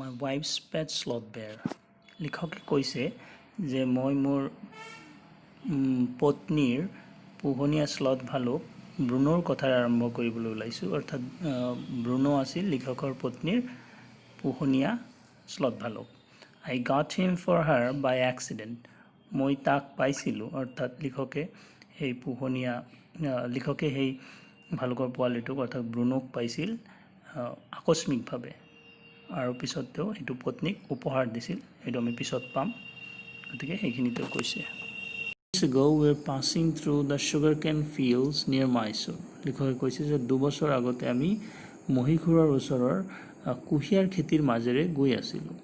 my wife's pet sloth bear. লিখকে কৈছে যে মই মোৰ পত্নীৰ পোহনীয়া স্লথ ভালুক ব্ৰুনোৰ কথা আৰম্ভ কৰিবলৈ ওলাইছোঁ অৰ্থাৎ ব্ৰুনো আছিল লিখকৰ পত্নীৰ পোহনীয়া স্লথ ভালুক I got him for her by accident মই তাক পাইছিলোঁ অৰ্থাৎ লিখকে সেই পোহনীয়া লিখকে সেই ভালুকৰ পোৱালিটোক অৰ্থাৎ ব্ৰুনোক পাইছিল আকস্মিকভাৱে আৰু পিছত তেওঁ এইটো পত্নীক উপহাৰ দিছিল এইটো আমি পিছত পাম গতিকে সেইখিনিতে কৈছে Years ago we were passing through the sugarcane fields near Mysore লিখকে কৈছে যে 2 বছৰ আগতে আমি মহীশূৰৰ ওচৰৰ কুহিয়াৰ খেতিৰ মাজেৰে গৈ আছিলোঁ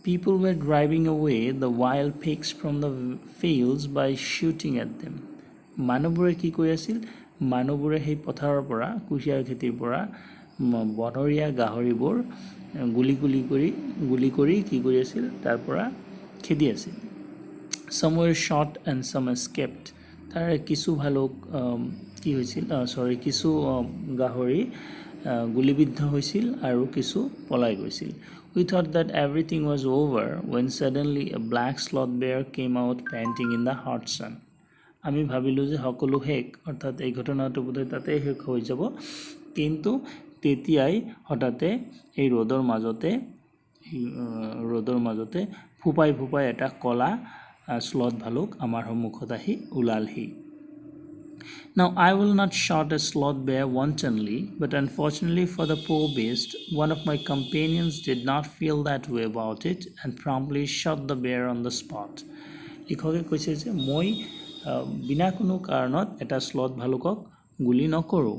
People were driving away the wild pigs from the fields by shooting at them মানুহবোৰে কি কৈ আছিল মানুহবোৰে সেই পথাৰৰ পৰা কুহিয়াৰ খেতিৰ পৰা বনৰীয়া গাহৰিবোৰ গুলি কৰি কি কৰি আছিল তাৰ পৰা খেদি আছিল Some were shot and some escaped তাৰে কিছু ভালুক কি হৈছিল কিছু গাহৰি গুলিবিদ্ধ হৈছিল আৰু কিছু পলাই গৈছিল We thought that everything was over when suddenly a black sloth bear came out panting in the hot sun আমি ভাবিলোঁ যে সকলো শেষ অৰ্থাৎ এই ঘটনাটো বোধহয় তাতে শেষ হৈ যাব কিন্তু তেতিয়াই হঠাতে এই ৰ'দৰ মাজতে ফুপাই এটা কলা স্লথ ভালুক আমাৰ সন্মুখত আহি ওলালহি Now I will not shoot a sloth bear wantonly but unfortunately for the poor beast one of my companions did not feel that way about it and promptly shot the bear on the spot লিখকে কৈছে যে মই বিনা কোনো কাৰণত এটা sloth ভালুকক গুলি নকৰোঁ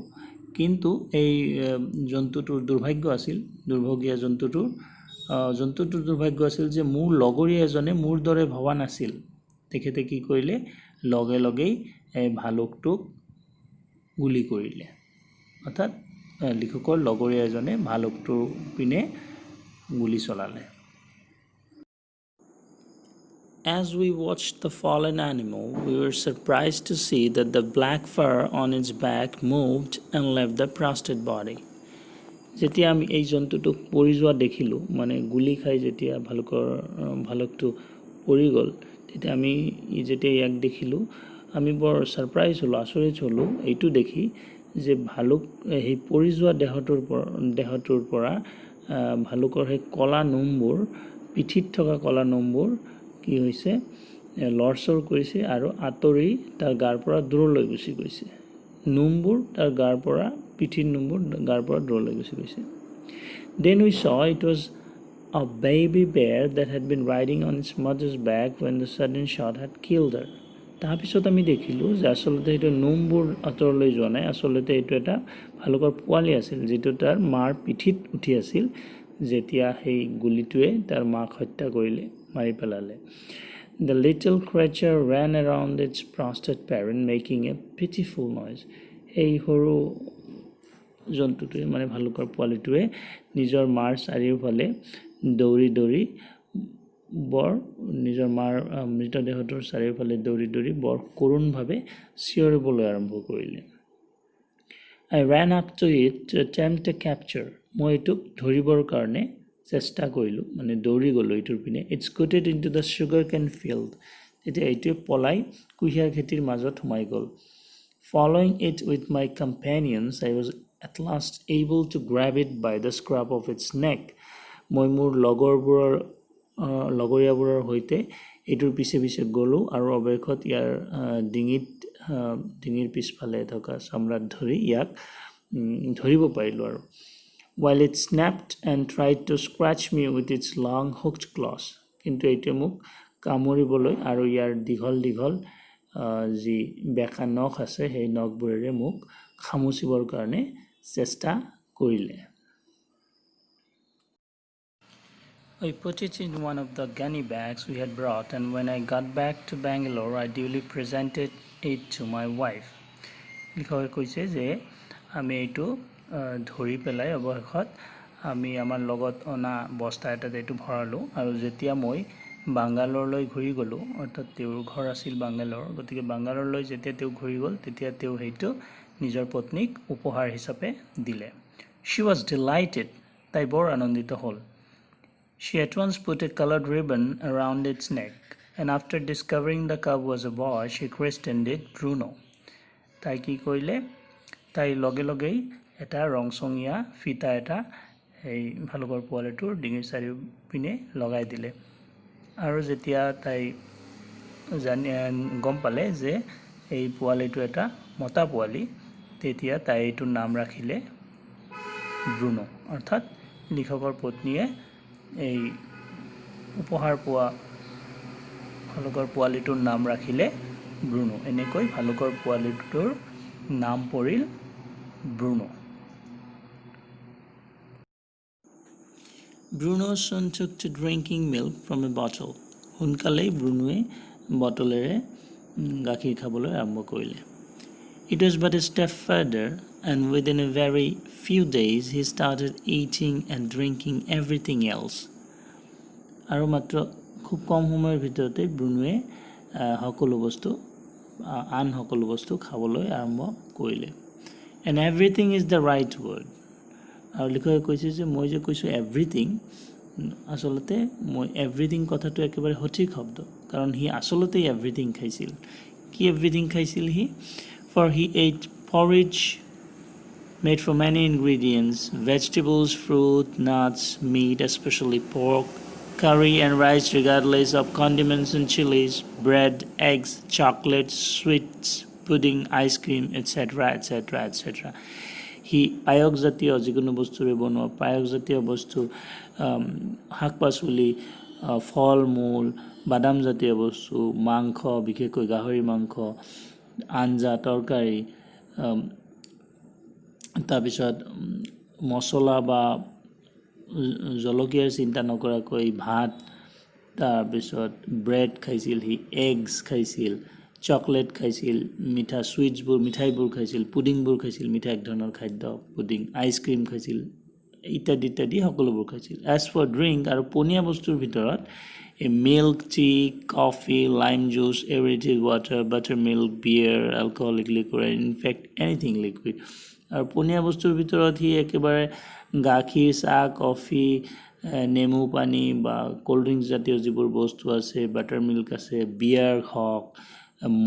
কিন্তু এই জন্তুটোৰ দুৰ্ভাগ্য জন্তুটোৰ দুৰ্ভাগ্য আছিল যে মোৰ লগৰীয়া এজনে মোৰ দৰে ভবা নাছিল তেখেতে কি কৰিলে লগেই ভালুকটোক গুলি কৰিলে অৰ্থাৎ লিখকৰ লগৰীয়া এজনে ভালুকটোৰ পিনে গুলি চলালে As we watched the fallen animal, we were surprised to see that the black fur on its back moved and left the prostrate body. যেতিয়া আমি এই জন্তুটোক পৰি যোৱা দেখিলোঁ মানে গুলি খাই যেতিয়া ভালুকটো পৰি গ'ল তেতিয়া আমি যেতিয়া ইয়াক দেখিলোঁ আমি বৰ সাৰপ্ৰাইজ হ'লো আচৰিত হ'লো এইটো দেখি যে ভালুক এই পৰি যোৱা দেহটোৰ পৰা ভালুকৰ সেই কলা নোমবোৰ পিঠিত থকা কলা নোমবোৰ কি হৈছে লৰচৰ কৰিছে আৰু আতৰি তাৰ গাৰ পৰা দূৰলৈ গুচি গৈছে নোমবোৰ তাৰ গাৰ পৰা পিঠিৰ নোমবোৰ গাৰ পৰা দূৰলৈ গুচি গৈছে Then we saw it was a baby bear that had been riding on its mother's back when the sudden shot had killed her তাৰপিছত আমি দেখিলোঁ যে আচলতে এইটো নোমবোৰ আতৰলৈ যোৱা নাই আচলতে এইটো এটা ভালুকৰ পোৱালি আছিল যিটো তাৰ মাৰ পিঠিত উঠি আছিল যেতিয়া সেই গুলিটোৱে তাৰ মাক হত্যা কৰিলে মাৰি পেলালে The little creature ran around its prostrate parent making a pitiful noise এই সৰু জন্তুটোৱে মানে ভালুকৰ পোৱালিটোৱে নিজৰ মাৰ চাৰিওফালে দৌৰি নিজৰ মাৰ মৃতদেহটোৰ চাৰিওফালে দৌৰি বৰ কৰোণভাৱে চিঞৰিবলৈ আৰম্ভ কৰিলে I ran up to it to attempt a capture মই এইটোক ধৰিবৰ কাৰণে চেষ্টা কৰিলোঁ মানে দৌৰি গ'লোঁ এইটোৰ পিনে It scooted into the sugarcane field তেতিয়া এইটোৱে পলাই কুহিয়াৰ খেতিৰ মাজত সোমাই গ'ল Following it with my companions I was at last able to grab it by the scruff of its neck মই মোৰ লগৰীয়াবোৰৰ সৈতে এইটোৰ পিছে গ'লোঁ আৰু অৱশেষত ইয়াৰ ডিঙিৰ পিছফালে থকা চামৰাত ধৰি ইয়াক ধৰিব পাৰিলোঁ আৰু While it snapped and tried to scratch me with its long hooked claws কিন্তু এইটোৱে মোক কামুৰিবলৈ আৰু ইয়াৰ দীঘল যি বেকা নখ আছে সেই নখবোৰেৰে মোক খামুচিবৰ কাৰণে চেষ্টা কৰিলে I put it in one of the gunny bags we had brought and when I got back to Bangalore I duly presented it to my wife লিখকে কৈছে যে আমি এইটো ধৰি পেলাই অৱশেষত আমি আমাৰ লগত অনা বস্তা এটাত এইটো ভৰালোঁ আৰু যেতিয়া মই বাংগালোৰলৈ ঘূৰি গ'লোঁ অৰ্থাৎ তেওঁৰ ঘৰ আছিল বাংগালোৰ গতিকে বাংগালোৰলৈ যেতিয়া তেওঁ ঘূৰি গ'ল তেতিয়া তেওঁ সেইটো নিজৰ পত্নীক উপহাৰ হিচাপে দিলে She was delighted তাই বৰ আনন্দিত হ'ল She at once put a colored ribbon around its neck, and after discovering the cub was a boy, she christened it Bruno. তাই কি কৰিলে তাই লগে লগেই এটা ৰংচঙীয়া ফিতা এটা এই ভালুকৰ পোৱালিটোৰ ডিঙিৰ চাৰিওপিনে লগাই দিলে আৰু যেতিয়া তাই গম পালে যে এই পোৱালিটো এটা মতা পোৱালি তেতিয়া তাই এইটোৰ নাম ৰাখিলে ব্ৰুনো অৰ্থাৎ লিখকৰ পত্নীয়ে এই উপহাৰ পোৱা ভালুকৰ পোৱালিটোৰ নাম ৰাখিলে ব্ৰুনো এনেকৈ ভালুকৰ পোৱালিটোৰ নাম পৰিল Bruno Bruno soon took to drinking milk from a bottle. সোনকালেই ব্ৰুনোৱে বটলেৰে গাখীৰ খাবলৈ আৰম্ভ কৰিলে It was but a step further, and within a very few days he started eating and drinking everything else. আৰু মাত্ৰ খুব কম সময়ৰ ভিতৰতে ব্ৰুনোৱে সকলো বস্তু আন সকলো বস্তু খাবলৈ আৰম্ভ কৰিলে And everything is the right word. আৰু লিখকে কৈছে যে মই যে কৈছোঁ এভৰিথিং আচলতে মই এভৰিথিং কথাটো একেবাৰে সঠিক শব্দ কাৰণ সি আচলতে এভৰিথিং খাইছিল কি এভৰিথিং খাইছিল সি For he ate porridge made from many ingredients, vegetables, fruit, nuts, meat, especially pork, curry and rice regardless of condiments and chilies, bread, eggs, chocolates, sweets, pudding, ice cream, etc., etc., etc. He পায়স জাতীয় যিকোনো বস্তুৰে বনোৱা পায়স জাতীয় বস্তু শাক পাচলি ফল মূল বাদাম জাতীয় বস্তু মাংস বিশেষকৈ গাহৰি মাংস আঞ্জা তৰকাৰী তাৰপিছত মছলা বা জলকীয়াৰ চিন্তা নকৰাকৈ ভাত তাৰপিছত ব্ৰেড খাইছিল সি এগছ খাইছিল চকলেট খাইছিল মিঠা সুইটছবোৰ মিঠাইবোৰ খাইছিল পুডিংবোৰ খাইছিল মিঠা এক ধৰণৰ খাদ্য পুডিং আইচক্ৰীম খাইছিল ইত্যাদি ইত্যাদি সকলোবোৰ খাইছিল এজ ফৰ ড্ৰিংক আৰু পনীয়া বস্তুৰ ভিতৰত milk, tea, coffee, lime juice, aerated water, buttermilk, beer, alcoholic liquor, and in fact anything liquid. আৰু পনীয়া বস্তুৰ ভিতৰত সি একেবাৰে গাখীৰ চাহ কফি নেমু পানী বা কোল্ড ড্ৰিংকছ জাতীয় যিবোৰ বস্তু আছে বাটাৰ মিল্ক আছে বিয়াৰ হওক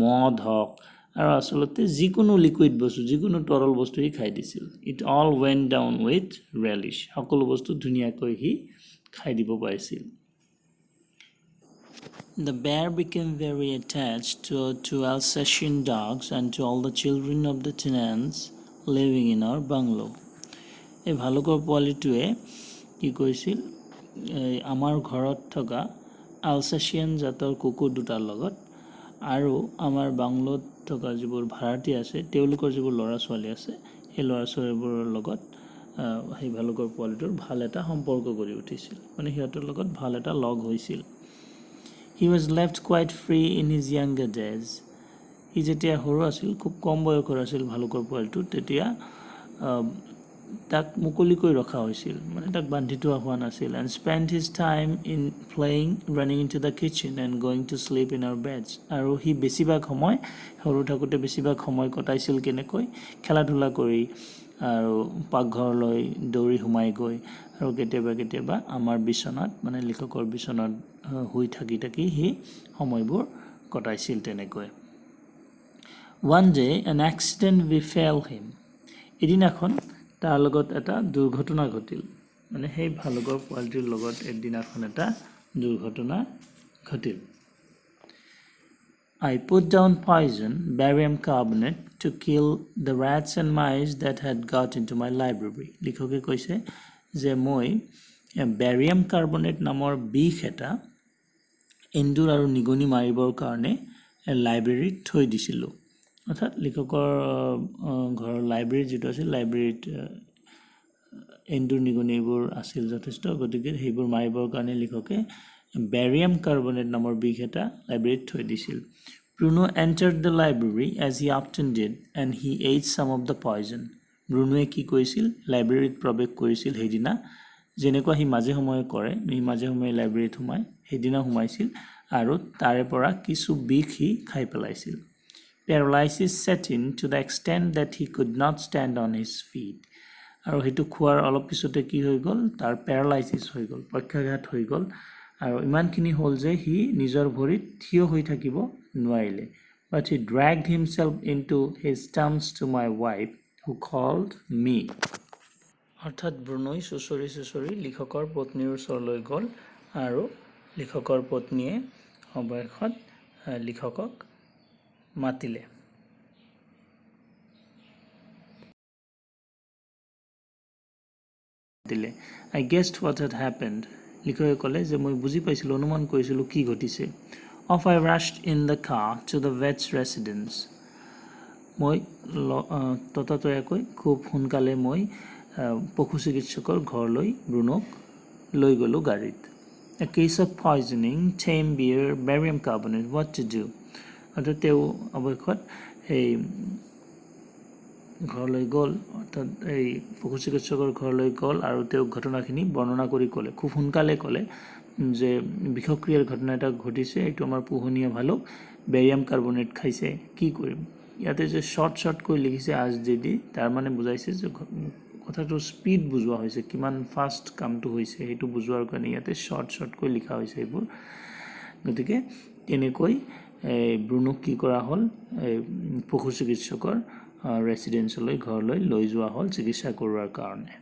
মদ হওক আৰু আচলতে যিকোনো লিকুইড বস্তু যিকোনো তৰল বস্তু সি খাই দিছিল it all went down with relish সকলো বস্তু ধুনীয়াকৈ সি খাই দিব পাৰিছিল The bear became very attached to two Alsatian dogs and to all the children of the tenants living in our bungalow. এই ভালুকৰ পোৱালিটোৱে কি কৈছিল আমাৰ ঘৰত থকা আলছেচিয়ান জাতৰ কুকুৰ দুটাৰ লগত আৰু আমাৰ বাংলোত থকা যিবোৰ ভাড়াটি আছে তেওঁলোকৰ যিবোৰ ল'ৰা ছোৱালী আছে সেই ল'ৰা ছোৱালীবোৰৰ লগত সেই ভালুকৰ পোৱালিটোৰ ভাল এটা সম্পৰ্ক গঢ়ি উঠিছিল মানে সিহঁতৰ লগত ভাল এটা লগ হৈছিল He was left quite free in his younger days. He যেতিয়া সৰু আছিল খুব কম বয়সৰ আছিল ভালুকৰ পোৱালিটো তেতিয়া তাক মুকলিকৈ ৰখা হৈছিল মানে তাক বান্ধি থোৱা হোৱা নাছিল and spent his time in playing running into the kitchen and going to sleep in our beds আৰু সি বেছিভাগ সময় সৰু থাকোঁতে বেছিভাগ সময় কটাইছিল কেনেকৈ খেলা ধূলা কৰি আৰু পাকঘৰলৈ দৌৰি সোমাই গৈ আৰু কেতিয়াবা আমাৰ বিছনাত মানে লিখকৰ বিছনাত শুই থাকি সি সময়বোৰ কটাইছিল তেনেকৈ One day an accident befell him এদিনাখন তাৰ লগত এটা দুৰ্ঘটনা ঘটিল মানে সেই ভালুকৰ পোৱালিটোৰ লগত এদিনাখন এটা দুৰ্ঘটনা ঘটিল I put down poison barium carbonate to kill the rats and mice that had got into my library লিখকে কৈছে যে মই barium carbonate নামৰ বিষ এটা এন্দুৰ আৰু নিগনি মাৰিবৰ কাৰণে লাইব্ৰেৰীত থৈ দিছিলোঁ অৰ্থাৎ লিখকৰ ঘৰৰ লাইব্ৰেৰী যিটো আছিল লাইব্ৰেৰীত এন্দুৰ নিগনিবোৰ আছিল যথেষ্ট গতিকে সেইবোৰ মাৰিবৰ কাৰণে লিখকে বেৰিয়াম কাৰ্বনেট নামৰ বিষ এটা লাইব্ৰেৰীত থৈ দিছিল Bruno entered the library as he often did and he ate some of the poison ব্ৰুনোৱে কি কৰিছিল লাইব্ৰেৰীত প্ৰৱেশ কৰিছিল সেইদিনা যেনেকুৱা সি মাজে সময়ে কৰে সি মাজে সময়ে লাইব্ৰেৰীত সোমাই সেইদিনা সোমাইছিল আৰু তাৰে পৰা কিছু বিষ সি খাই পেলাইছিল Paralysis set in to the extent that he could not stand on his feet আৰু সেইটো খোৱাৰ অলপ পিছতে কি হৈ গ'ল তাৰ পেৰালাইচিছ হৈ গ'ল পক্ষাঘাত হৈ গ'ল আৰু ইমানখিনি হ'ল যে সি নিজৰ ভৰিত থিয় হৈ থাকিব নোৱাৰিলে but he dragged himself into his terms to my wife who called me অৰ্থাৎ ব্ৰুনোই চুচৰি লিখকৰ পত্নীৰ ওচৰলৈ গ'ল আৰু লিখকৰ পত্নীয়ে অৱশেষত লিখকক মাতিলে I guessed what had happened লিখকে ক'লে যে মই বুজি পাইছিলোঁ অনুমান কৰিছিলোঁ কি ঘটিছে Off I rushed in the car to the vet's residence মই ততাতয়াকৈ খুব সোনকালে মই পশু চিকিৎসকৰ ঘৰলৈ ব্ৰুনোক লৈ গ'লো গাড়ীত A case of poisoning, tame beer, barium carbonate, what to do? অৰ্থাৎ তেওঁ অৱশেষত এই ঘৰলৈ গ'ল অৰ্থাৎ এই পশু চিকিৎসকৰ ঘৰলৈ গ'ল আৰু তেওঁ ঘটনাখিনি বৰ্ণনা কৰি ক'লে খুব সোনকালে ক'লে যে বিষক্ৰিয়াৰ ঘটনা এটা ঘটিছে এইটো আমাৰ পোহনীয়া ভালুক বেৰিয়াম কাৰ্বনেট খাইছে কি কৰিম ইয়াতে যে শৰ্ট কৈ লিখিছে আজ দিদি তাৰ মানে বুজাইছে যে কথাটো স্পীড বুজোৱা হৈছে কিমান ফাষ্ট কামটো হৈছে সেইটো বুজোৱাৰ কাৰণে ইয়াতে শৰ্ট কৈ লিখা হৈছে এইবোৰ গতিকে এনেকৈ ব্ৰুনোক কি কৰা হ'ল পশু চিকিৎসকৰ ৰেচিডেন্সলৈ ঘৰলৈ লৈ যোৱা হ'ল চিকিৎসা কৰোৱাৰ কাৰণে